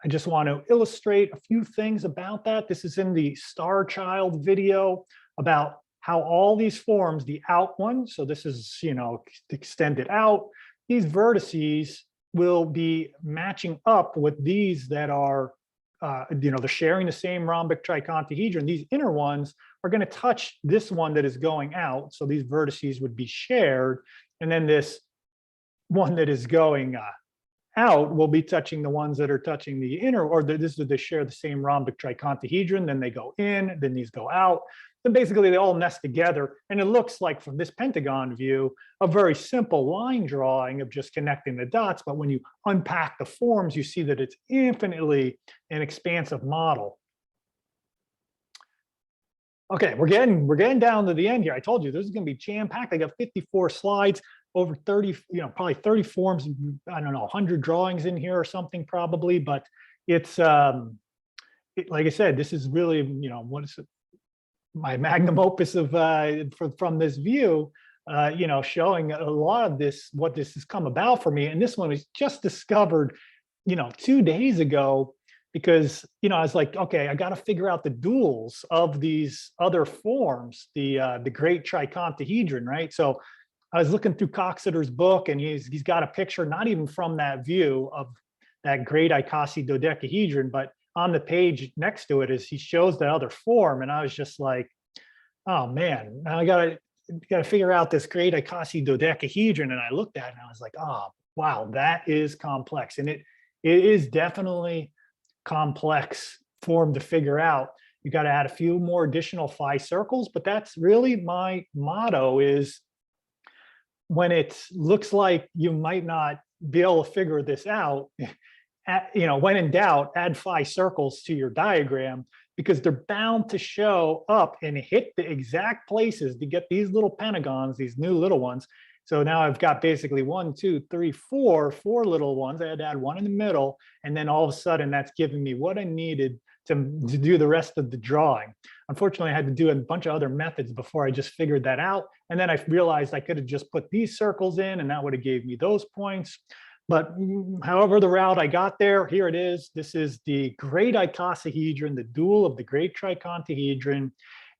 I just want to illustrate a few things about that. This is in the Star Child video about how all these forms, the out one, so this is, extended out, these vertices will be matching up with these that are they're sharing the same rhombic tricontahedron. These inner ones are going to touch this one that is going out. So these vertices would be shared. And then this one that is going out will be touching the ones that are touching the inner, or they share the same rhombic tricontahedron. Then they go in, then these go out. Then basically they all nest together. And it looks like from this pentagon view, a very simple line drawing of just connecting the dots. But when you unpack the forms, you see that it's infinitely an expansive model. Okay, we're getting down to the end here. I told you this is going to be jam-packed. I got 54 slides, over 30, probably 30 forms. I don't know, 100 drawings in here or something probably. But it's like I said, this is really what is it? My magnum opus of from this view, showing a lot of this, what this has come about for me. And this one was just discovered, 2 days ago, because, I was like, okay, I got to figure out the duals of these other forms, the great tricontahedron, right? So I was looking through Coxeter's book, and he's got a picture, not even from that view of that great Icasi Dodecahedron, but on the page next to it is he shows the other form. And I was just like, oh man, now I gotta figure out this great Icasi Dodecahedron. And I looked at it and I was like, oh wow, that is complex. And it is definitely complex form to figure out. You got to add a few more additional phi circles, but that's really my motto is when it looks like you might not be able to figure this out, when in doubt, add phi circles to your diagram, because they're bound to show up and hit the exact places to get these little pentagons, these new little ones. So now I've got basically 1, 2, 3, 4 little ones. I had to add one in the middle. And then all of a sudden that's giving me what I needed to do the rest of the drawing. Unfortunately, I had to do a bunch of other methods before I just figured that out. And then I realized I could have just put these circles in and that would have gave me those points. But however the route I got there, here it is. This is the great icosahedron, the dual of the great tricontahedron,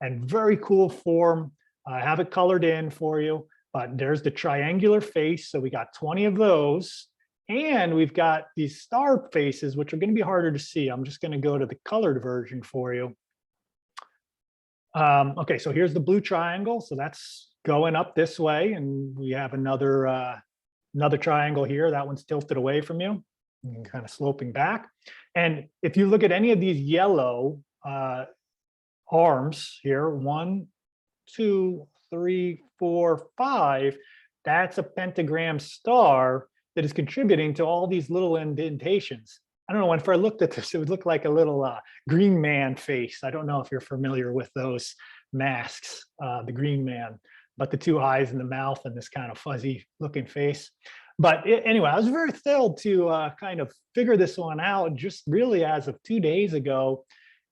and very cool form. I have it colored in for you, but there's the triangular face. So we got 20 of those. And we've got these star faces, which are going to be harder to see. I'm just going to go to the colored version for you. Okay, so here's the blue triangle. So that's going up this way. And we have another triangle here. That one's tilted away from you, and kind of sloping back. And if you look at any of these yellow arms here, 1, 2, 3, 4, 5, that's a pentagram star that is contributing to all these little indentations. I don't know, when I looked at this, it would look like a little green man face. I don't know if you're familiar with those masks, the green man, but the 2 eyes and the mouth and this kind of fuzzy looking face. But anyway, I was very thrilled to kind of figure this one out just really as of 2 days ago.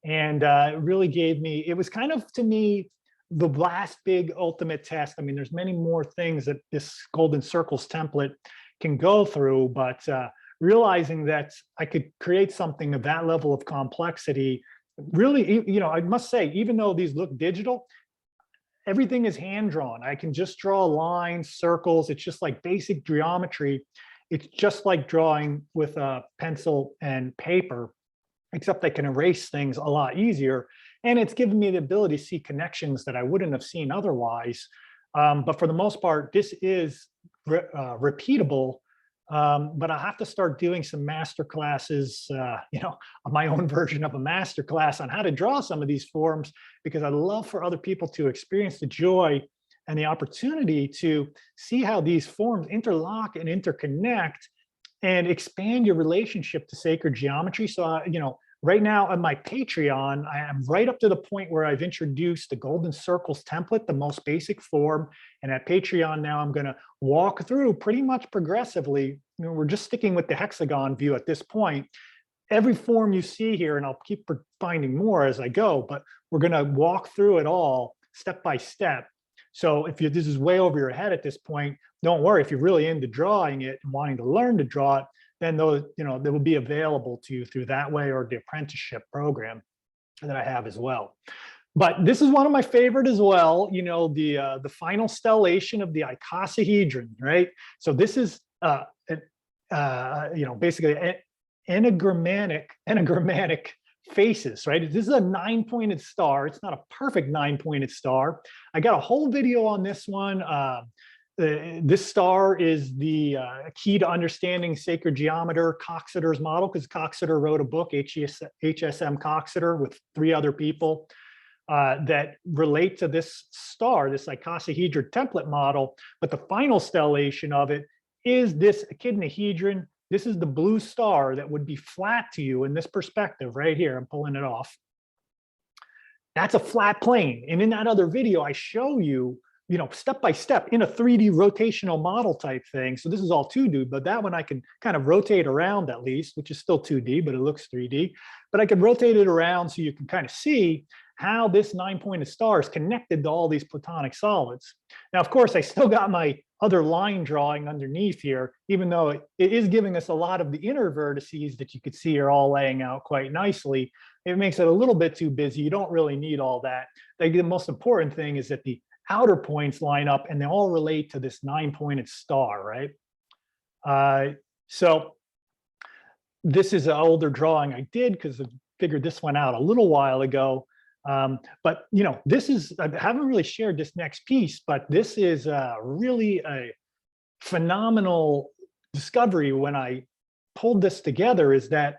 And it really gave me, it was kind of, to me, the last big ultimate test. I mean, there's many more things that this golden circles template can go through, but realizing that I could create something of that level of complexity, really, you know, I must say, even though these look digital, everything is hand drawn. I can just draw lines, circles. It's just like basic geometry. It's just like drawing with a pencil and paper, except I can erase things a lot easier. And it's given me the ability to see connections that I wouldn't have seen otherwise. But for the most part, this is repeatable, but I have to start doing some master classes, you know, my own version of a master class on how to draw some of these forms, because I love for other people to experience the joy and the opportunity to see how these forms interlock and interconnect and expand your relationship to sacred geometry. So, you know, right now on my Patreon, I am right up to the point where I've introduced the golden circles template, the most basic form. And at Patreon now, I'm going to walk through pretty much progressively. You know, we're just sticking with the hexagon view at this point. Every form you see here, and I'll keep finding more as I go, but we're going to walk through it all step by step. So if this is way over your head at this point, don't worry. If you're really into drawing it and wanting to learn to draw it, then those, you know, they will be available to you through that way, or the apprenticeship program that I have as well. But this is one of my favorite as well. You know, the final stellation of the icosahedron, right? So this is you know, basically enagrammatic faces, right? This is a 9-pointed star. It's not a perfect 9-pointed star. I got a whole video on this one. This star is the key to understanding sacred geometer, Coxeter's model, because Coxeter wrote a book, HSM Coxeter, with 3 other people that relate to this star, this icosahedron template model. But the final stellation of it is this echidnahedron. This is the blue star that would be flat to you in this perspective right here. I'm pulling it off. That's a flat plane. And in that other video, I show you, you know, step by step in a 3D rotational model type thing. So this is all 2D, but that one I can kind of rotate around at least, which is still 2D, but it looks 3D. But I can rotate it around so you can kind of see how this 9-pointed star is connected to all these Platonic solids. Now, of course, I still got my other line drawing underneath here, even though it is giving us a lot of the inner vertices that you could see are all laying out quite nicely. It makes it a little bit too busy. You don't really need all that. The most important thing is that the outer points line up and they all relate to this 9-pointed star, right? So this is an older drawing I did because I figured this one out a little while ago. But, you know, this is, I haven't really shared this next piece, but this is really a phenomenal discovery when I pulled this together, is that,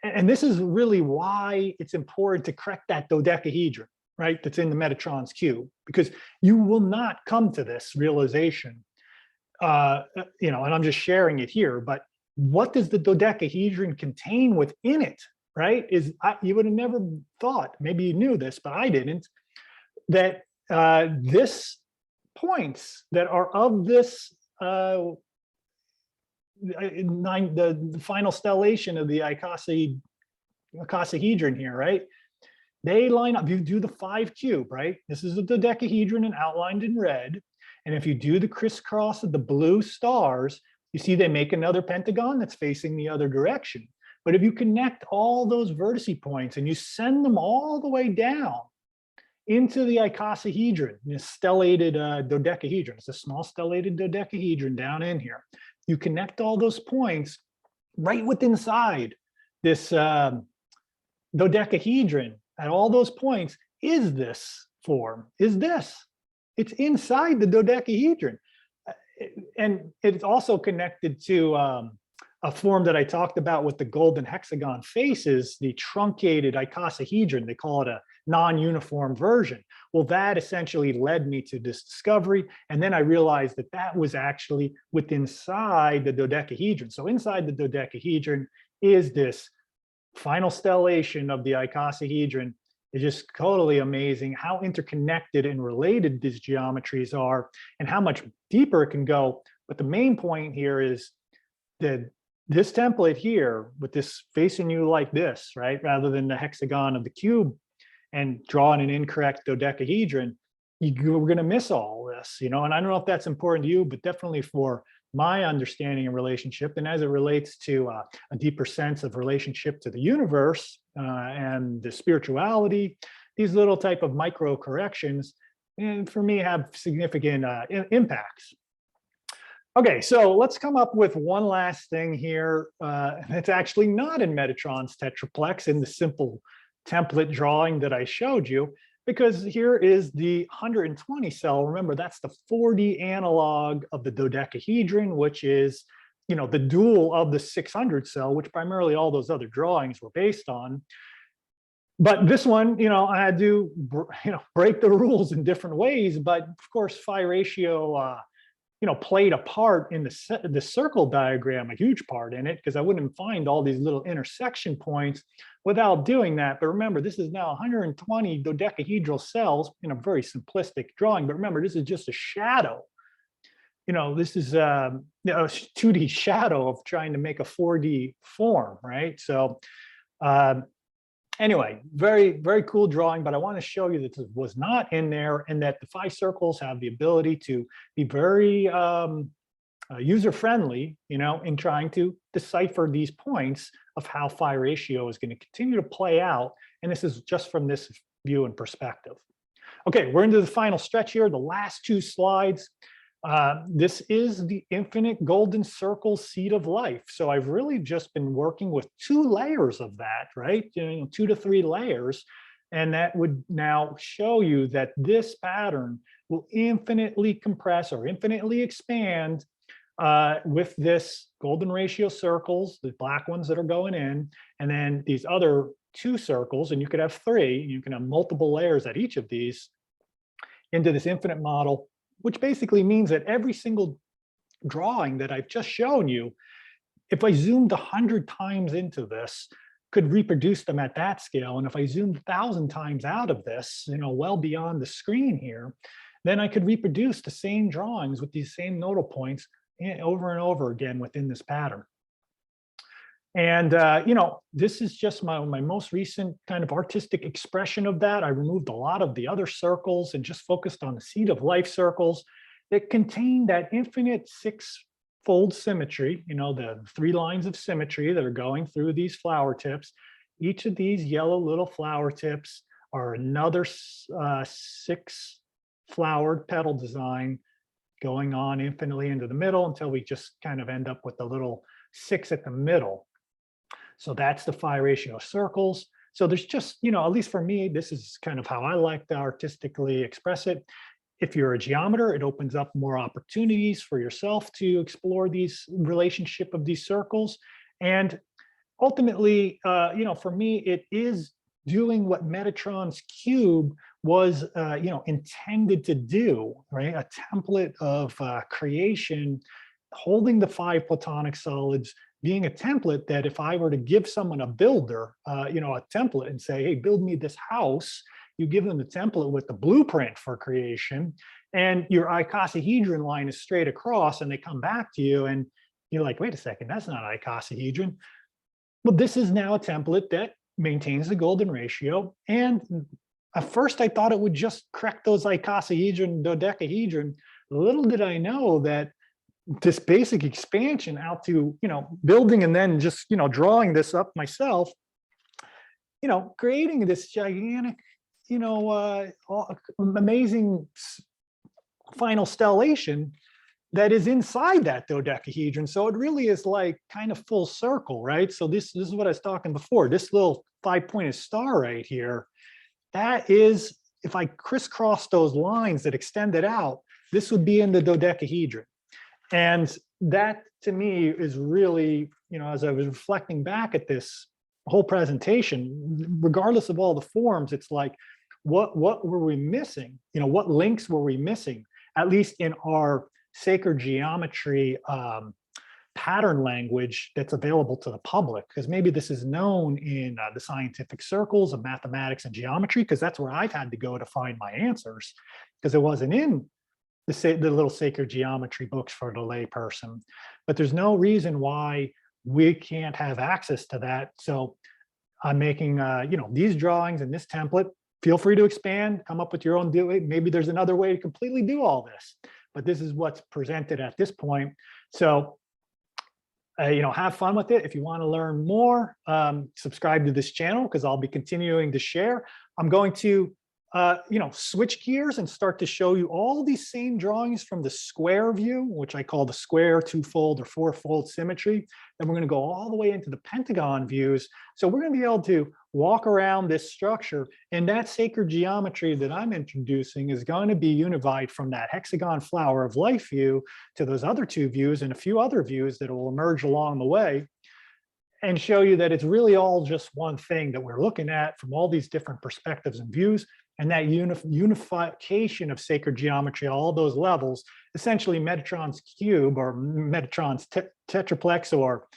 and this is really why it's important to correct that dodecahedron, right, that's in the Metatron's cube, because you will not come to this realization, you know, and I'm just sharing it here, but what does the dodecahedron contain within it, right, is you would have never thought, maybe you knew this, but I didn't, that this points that are of this the final stellation of the Icosahedron here, right? They line up. You do the 5 cube, right? This is the dodecahedron and outlined in red. And if you do the crisscross of the blue stars, you see they make another pentagon that's facing the other direction. But if you connect all those vertice points and you send them all the way down into the Icosahedron, the stellated dodecahedron, it's a small stellated dodecahedron down in here. You connect all those points right within inside this dodecahedron. At all those points is this form, is this. It's inside the dodecahedron. And it's also connected to a form that I talked about with the golden hexagon faces, the truncated icosahedron. They call it a non-uniform version. Well, that essentially led me to this discovery. And then I realized that that was actually within inside the dodecahedron. So inside the dodecahedron is this final stellation of the icosahedron. It's just totally amazing how interconnected and related these geometries are and how much deeper it can go. But the main point here is that this template here with this facing you like this, right? Rather than the hexagon of the cube and drawing an incorrect dodecahedron, you're going to miss all this, you know, and I don't know if that's important to you, but definitely for my understanding and relationship, and as it relates to a deeper sense of relationship to the universe and the spirituality, these little type of micro corrections, and for me, have significant impacts. Okay, so let's come up with one last thing here. It's actually not in Metatron's Tetraplex in the simple template drawing that I showed you, because here is the 120 cell. Remember, that's the 4D analog of the dodecahedron, which is, you know, the dual of the 600 cell, which primarily all those other drawings were based on. But this one, you know, I had to, you know, break the rules in different ways. But of course, phi ratio, you know, played a part in the circle diagram, a huge part in it, because I wouldn't find all these little intersection points without doing that. But remember, this is now 120 dodecahedral cells in a very simplistic drawing. But remember, this is just a shadow. You know, this is a 2D shadow of trying to make a 4D form, right? So anyway, very, very cool drawing, but I want to show you that this was not in there and that the phi circles have the ability to be very user-friendly, you know, in trying to decipher these points of how phi ratio is going to continue to play out. And this is just from this view and perspective. Okay, we're into the final stretch here, the last 2 slides. This is the infinite golden circle seed of life. So I've really just been working with 2 layers of that, right? You know, 2 to 3 layers. And that would now show you that this pattern will infinitely compress or infinitely expand with this golden ratio circles, the black ones that are going in, and then these other 2 circles, and you could have 3, you can have multiple layers at each of these into this infinite model, which basically means that every single drawing that I've just shown you, if I zoomed 100 times into this, could reproduce them at that scale. And if I zoomed 1,000 times out of this, you know, well beyond the screen here, then I could reproduce the same drawings with these same nodal points over and over again within this pattern. And, you know, this is just my most recent kind of artistic expression of that. I removed a lot of the other circles and just focused on the seed of life circles that contain that infinite 6-fold symmetry, you know, the 3 lines of symmetry that are going through these flower tips. Each of these yellow little flower tips are another 6 flowered petal design going on infinitely into the middle until we just kind of end up with a little 6 at the middle. So that's the phi ratio circles. So there's just, you know, at least for me, this is kind of how I like to artistically express it. If you're a geometer, it opens up more opportunities for yourself to explore these relationship of these circles. And ultimately, you know, for me, it is doing what Metatron's cube was, you know, intended to do, right? A template of creation, holding the 5 Platonic solids, being a template that if I were to give someone a builder, you know, a template and say, hey, build me this house, you give them the template with the blueprint for creation, and your icosahedron line is straight across, and they come back to you, and you're like, wait a second, that's not icosahedron. Well, this is now a template that maintains the golden ratio. And at first I thought it would just correct those icosahedron, dodecahedron. Little did I know that this basic expansion out to, building and then just, drawing this up myself, creating this gigantic, amazing final stellation that is inside that dodecahedron. So it really is like kind of full circle, right? So this is what I was talking before. This little 5-pointed star right here, that is, if I crisscross those lines that extend it out, this would be in the dodecahedron. And that to me is really, as I was reflecting back at this whole presentation, regardless of all the forms, it's like, what were we missing? What links were we missing, at least in our sacred geometry pattern language that's available to the public? Because maybe this is known in the scientific circles of mathematics and geometry, because that's where I've had to go to find my answers, because it wasn't in the little sacred geometry books for the lay person. But there's no reason why we can't have access to that. So I'm making these drawings in this template. Feel free to expand, come up with your own maybe there's another way to completely do all this, but this is what's presented at this point. So have fun with it. If you want to learn more, subscribe to this channel, because I'll be continuing to share. I'm going to switch gears and start to show you all these same drawings from the square view, which I call the square, two-fold, or four-fold symmetry. Then we're going to go all the way into the pentagon views. So we're going to be able to walk around this structure, and that sacred geometry that I'm introducing is going to be unified from that hexagon flower of life view to those other two views and a few other views that will emerge along the way, and show you that it's really all just one thing that we're looking at from all these different perspectives and views. And that unification of sacred geometry, all those levels, essentially Metatron's cube, or Metatron's tetraplex, or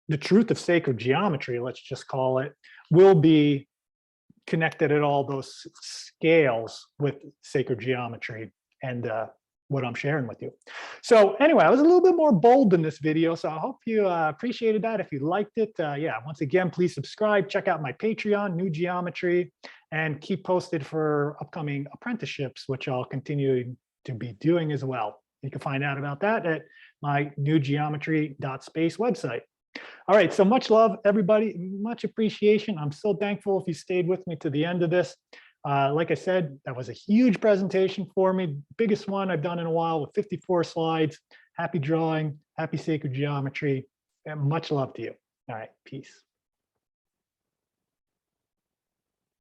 the truth of sacred geometry, let's just call it, will be connected at all those scales with sacred geometry and what I'm sharing with you. So anyway, I was a little bit more bold in this video, so I hope you appreciated that. If you liked it, once again, please subscribe, check out my Patreon, New Geometry, and keep posted for upcoming apprenticeships, which I'll continue to be doing as well. You can find out about that at my newgeometry.space website. All right, so much love, everybody, much appreciation. I'm so thankful if you stayed with me to the end of this. Like I said, that was a huge presentation for me, biggest one I've done in a while, with 54 slides. Happy drawing, happy sacred geometry, and much love to you. All right, peace.